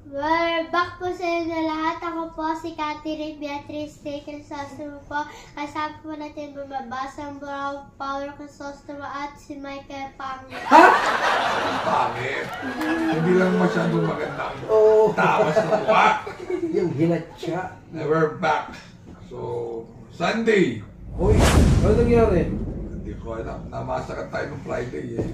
Well, back po sa inyo lahat. Ako po si Catherine Beatriz T. Crisostomo po. Kasama po natin bumabasa ang Brown Paolo Crisostomo at si Michael Pangit. Ha? Pangit? Hindi lang masyadong magandang tawas na mukha. Yung hinatsa. Never back. So, Sunday. Uy, ano nangyari? Hindi ko alam. Namasakan tayo ng Friday eh.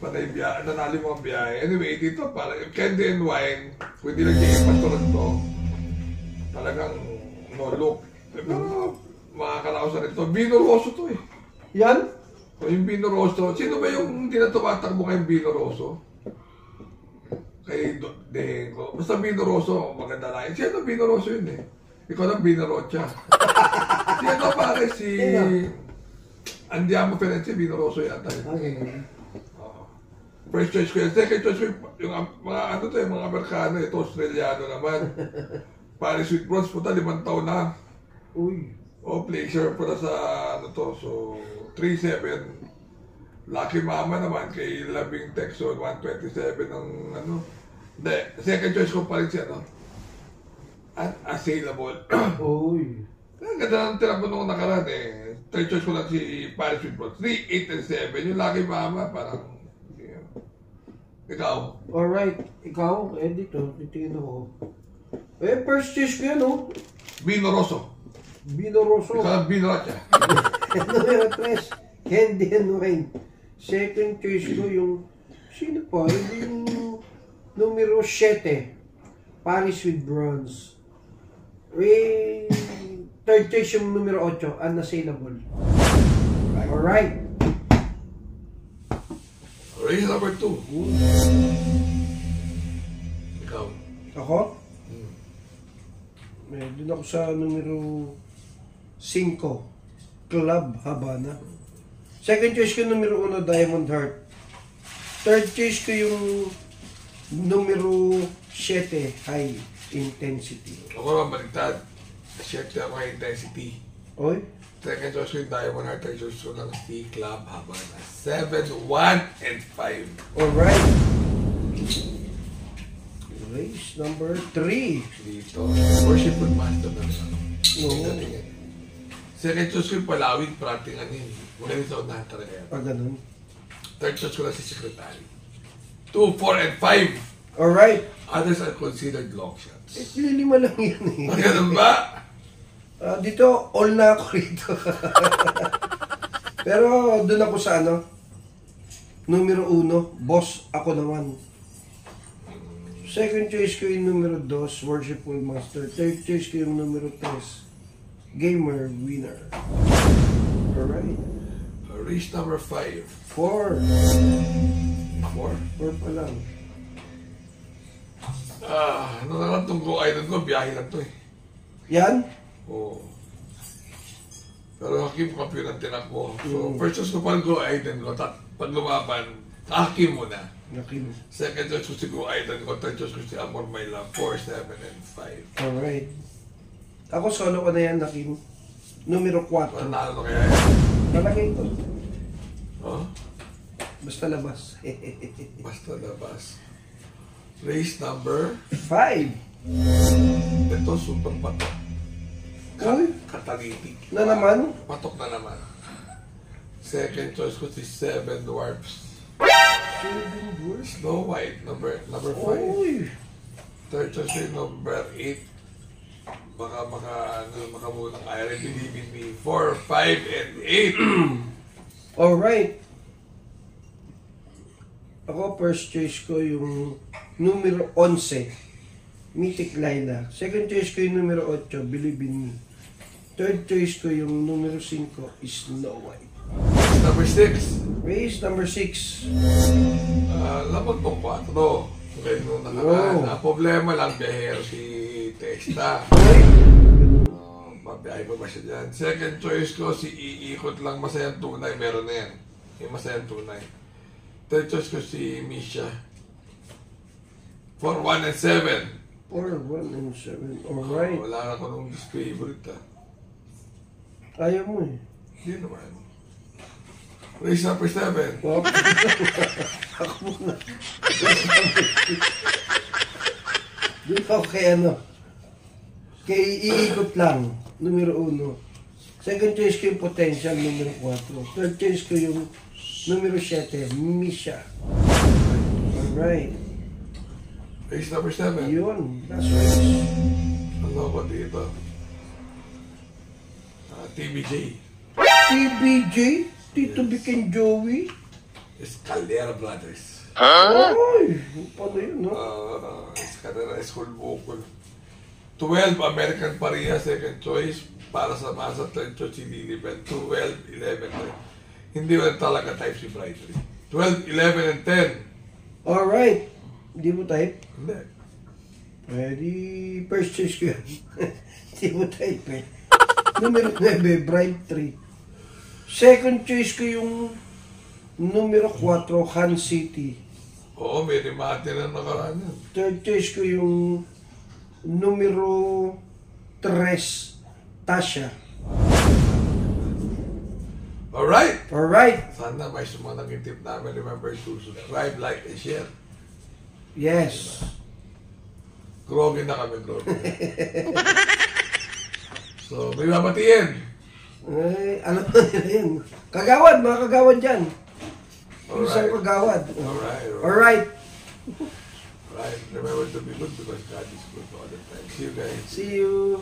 Panay biyahe. Nanali mo ang biyahe. Anyway, dito para yung candy and wine, kung hindi lang yung patulan to, talagang no look. Pero makakalaos na rin to. Vino Rosso to eh. Yan? O yung Vino Rosso. Sino ba yung hindi na tumatakbo kayong Vino Rosso? Kay Dengo. Basta Vino Rosso, maganda na yun. Sino Vino Rosso yun eh? Ikaw lang Vino Rocha. Sino pare si... Andiamo Ferenci, Vino Rosso yata yun. Okay. First choice ko yan. Second choice ko yung mga ano to yung mga Amerikano. Ito Australiano naman. Paris with Bronze, puta 5 taon na. Uy. O, pleasure para sa ano to. So, 3-7. Lucky Mama naman kay Labing Texon, 127 ng ano. Hindi, second choice ko pa rin siya, no? Unassailable. Uy. Ang ganda ng tira mo nung nakaraan eh. Third choice ko lang si Paris with Bronze. 3, 8, and 7. Yung Lucky Mama, parang... Ikaw? Alright. Ikaw? Eh, dito. Titingin ako. Eh, first choice ko yan, oh. Vino Rosso. Vino Rosso. Ikaw ang Vino Rocha. Numero 3. Candy and wine. Second choice ko yung... Sino pa? Yung numero 7. Paris with Bronze. Eh... Third choice yung numero 8, unassailable. Alright. Race number 2. Ikaw. Ako? Doon ako sa numero 5, Club Habana. Second choice ko numero 1, Diamond Heart. Third choice ko yung numero 7, High Intensity. Ako naman baliktad. Shirt na mga intensity. Oy? Second choice ko yung Diamond Heart. Third choice ko lang si Club Habana. 7, 1, and 5. Alright. Race number 3. Dito. Worshipful Master na rin. Oo. Second choice ko yung Palawig. Prating ano yun. Magaling sa unahan talaga yan. Ganun. Third choice ko lang si Secretary. 2, 4, and 5. Alright. Others are considered long shots. Lilima lang yan eh. Ganun ba? Dito, all na ako rito. Pero doon ako sa ano, numero 1, boss ako naman. Second choice ko yung numero 2, Worshipful Master. Third choice ko yung numero 3, Gamer Winner. Alright. Race number 5. 4. 4? 4 pa lang. Ano na lang itong Go Island ko, biyahe lang ito eh. Yan? Oo. Pero Hakim, kampiyon ang tinakbo. So, first choice ko pa Go Island ko. Pag lumaban, Hakim muna. Nakin. Second choice ko si Go Island ko. Third choice ko si Amor My Love. 4, 7, and 5. Alright. Ako solo ko na yan, Nakin. Numero 4. Ano kaya yan? Malagay ko. Huh? Basta labas. Basta labas. Race number 5. ito, super patok. Uy. Katalitik. Na naman? Patok na naman. Second choice ko si 7 Dwarfs. Snow White, number 5. Uy. Third choice ko yung number 8. Makamunang I Really Believe in Me. 4, 5, and 8. Alright. Ako, first choice ko yung numero 11, Mythic Laila. Second choice ko yung numero 8, Believe in Me. Third choice ko yung numero 5, Snow White. Number 6. Race number 6. Lapag pong 4. Okay, nung nakaraan. Problema lang, biyahero si Testa. Mabiyahe pa ba siya dyan? Second choice ko, si Iikot lang Masayang Tunay. Meron na yan. Yung Masayang Tunay. Third choice ko si Misha. 4, 1, and 7. 4, 1, and 7. Alright. Wala na ko nung favorite Ayaw mo eh. Hindi naman. Race number 7. Ako muna. Okay, ano? Kay iikot lang, numero 1. Second choice ko yung potential, numero 4. Third choice ko yung numero 7, Misha. Alright. Race number 7. Yun, last race. Ano ko dito? TBJ. TBJ, Tito Vic and Joey. Escalera Brothers. Ay, paano yun, no? Escalera School Bukol. 12 American Paria, second choice. Para sa masa, third choice si Lilibet. 12, 11, 10. Hindi mo talaga type si Brightly. 12, 11, and 10. Alright. Hindi mo type? Hindi. Pwede, first choice ko yan. Hindi mo type eh. Numero 9, Bright 3. Second choice ko yung numero 4, Han City. Oo, may remate na nakaraan yan. Third choice ko yung numero 3, Tasha. Alright! Alright. Sana may sumunod yung tip namin. Remember to subscribe, like, and share. Yes. Groggy na kami, groggy. So, may babatiin. Ay, alam mo nila yun. Kagawad, mga kagawad dyan. Isang kagawad. Alright. Alright. Alright. Remember to be good because God is good all the time. See you guys. See you.